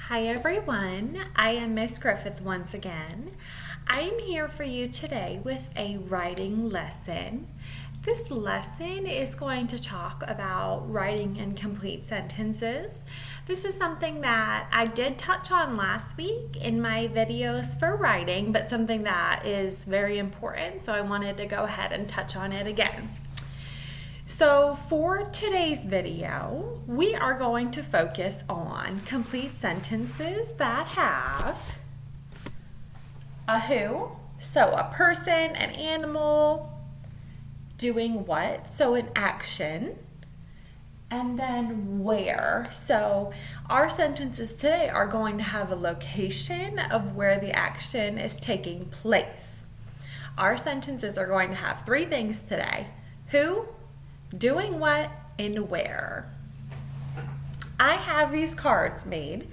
Hi everyone, I am Miss Griffith once again. I am here for you today with a writing lesson. This lesson is going to talk about writing incomplete sentences. This is something that I did touch on last week in my videos for writing, but something that is very important, so I wanted to go ahead and touch on it again. So for today's video, we are going to focus on complete sentences that have a who, so a person, an animal, doing what, so an action, and then where. So our sentences today are going to have a location of where the action is taking place. Our sentences are going to have three things today: who, doing what, and where. I have these cards made.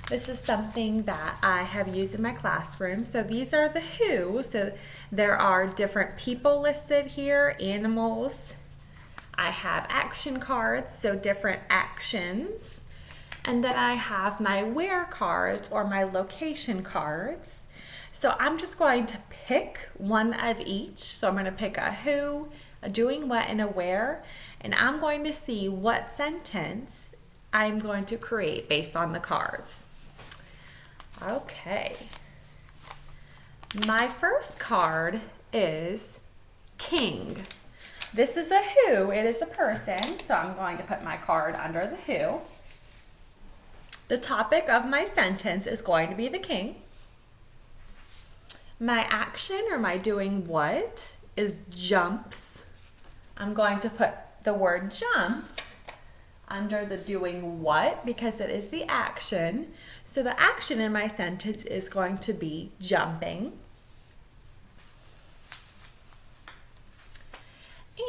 This is something that I have used in my classroom. So these are the who. So there are different people listed here, animals. I have action cards, so different actions. And then I have my where cards or my location cards. So I'm just going to pick one of each. So I'm going to pick a who, a doing what, and a where. And I'm going to see what sentence I'm going to create based on the cards. Okay. My first card is king. This is a who, it is a person, so I'm going to put my card under the who. The topic of my sentence is going to be the king. My action or my doing what is jumps. I'm going to put the word jumps under the doing what because it is the action. So the action in my sentence is going to be jumping.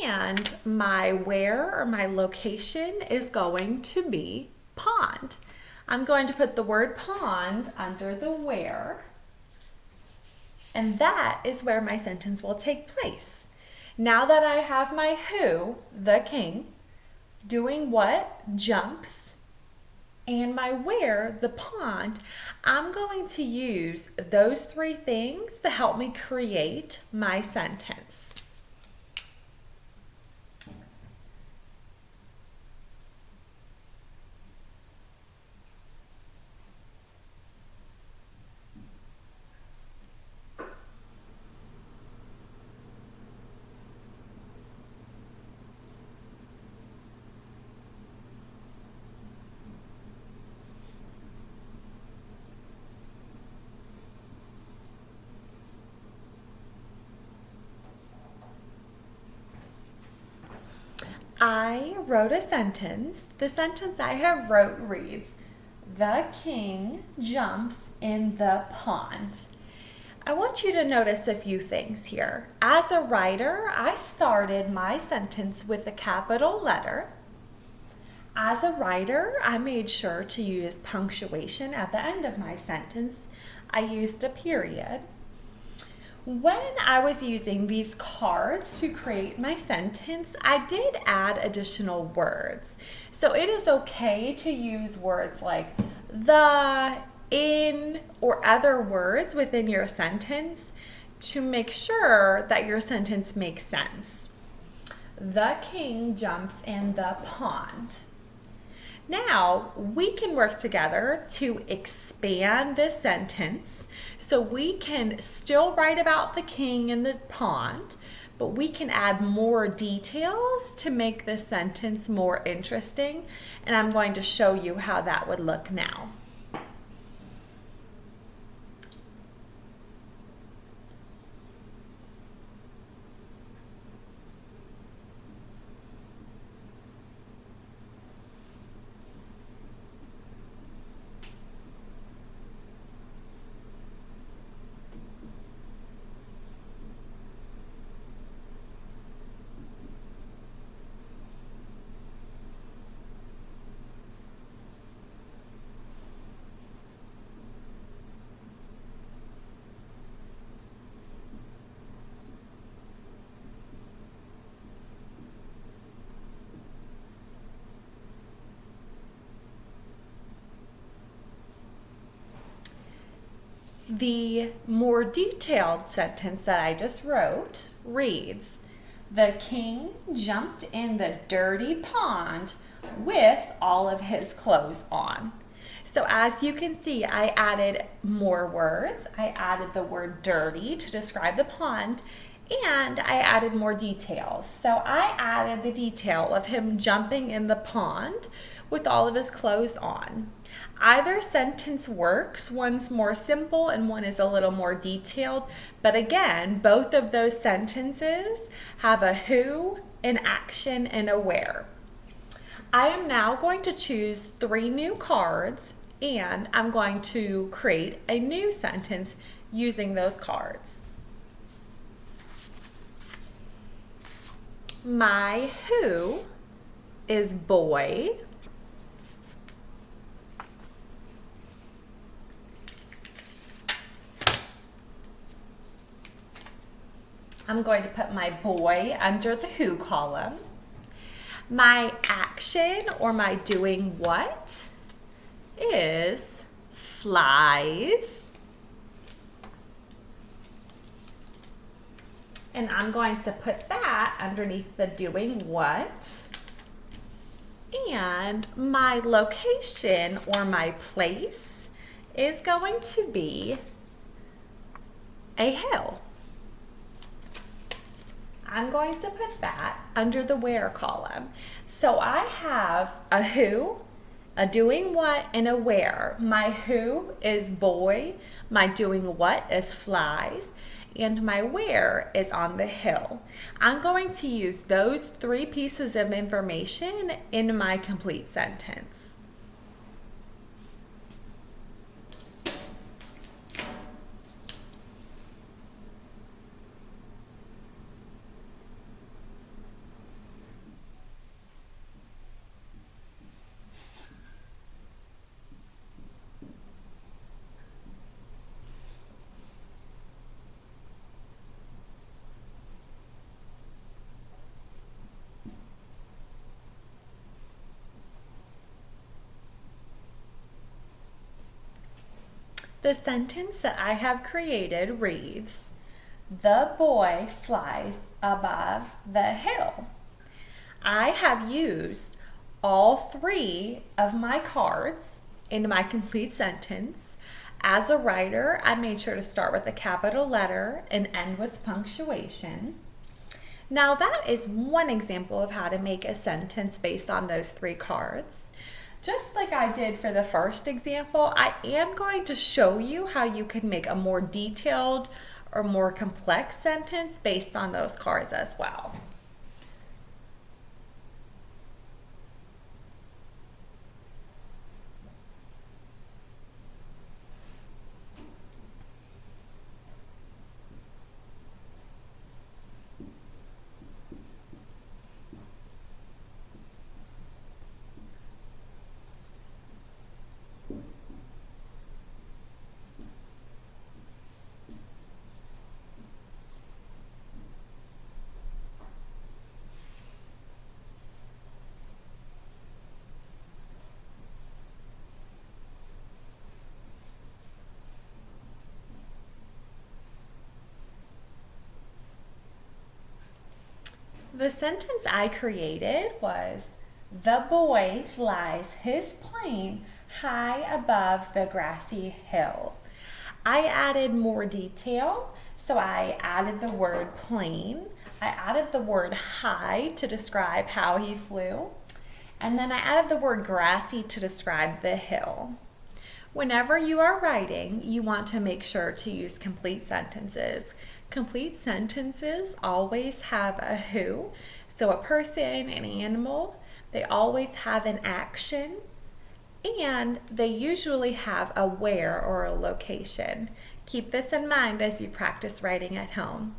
And my where or my location is going to be pond. I'm going to put the word pond under the where. And that is where my sentence will take place. Now that I have my who, the king, doing what, jumps, and my where, the pond, I'm going to use those three things to help me create my sentence. I wrote a sentence. The sentence I have wrote reads, "The king jumps in the pond." I want you to notice a few things here. As a writer, I started my sentence with a capital letter. As a writer, I made sure to use punctuation at the end of my sentence. I used a period. When I was using these cards to create my sentence, I did add additional words. So it is okay to use words like the, in, or other words within your sentence to make sure that your sentence makes sense. The king jumps in the pond. Now we can work together to expand this sentence. So we can still write about the king and the pond, but we can add more details to make this sentence more interesting. And I'm going to show you how that would look now. The more detailed sentence that I just wrote reads, "The king jumped in the dirty pond with all of his clothes on." So as you can see, I added more words. I added the word dirty to describe the pond, and I added more details. So I added the detail of him jumping in the pond with all of his clothes on. Either sentence works. One's more simple and one is a little more detailed. But again, both of those sentences have a who, an action, and a where. I am now going to choose 3 new cards, and I'm going to create a new sentence using those cards. My who is boy. I'm going to put my boy under the who column. My action, or my doing what, is flies. And I'm going to put that underneath the doing what. And my location, or my place, is going to be a hill. I'm going to put that under the where column. So I have a who, a doing what, and a where. My who is boy, my doing what is flies, and my where is on the hill. I'm going to use those 3 pieces of information in my complete sentence. The sentence that I have created reads, "The boy flies above the hill." I have used all 3 of my cards in my complete sentence. As a writer, I made sure to start with a capital letter and end with punctuation. Now that is one example of how to make a sentence based on those 3 cards. Just like I did for the first example, I am going to show you how you can make a more detailed or more complex sentence based on those cards as well. The sentence I created was, "The boy flies his plane high above the grassy hill." I added more detail, so I added the word plane. I added the word high to describe how he flew. And then I added the word grassy to describe the hill. Whenever you are writing, you want to make sure to use complete sentences. Complete sentences always have a who, so a person, an animal, they always have an action, and they usually have a where or a location. Keep this in mind as you practice writing at home.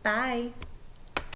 Bye.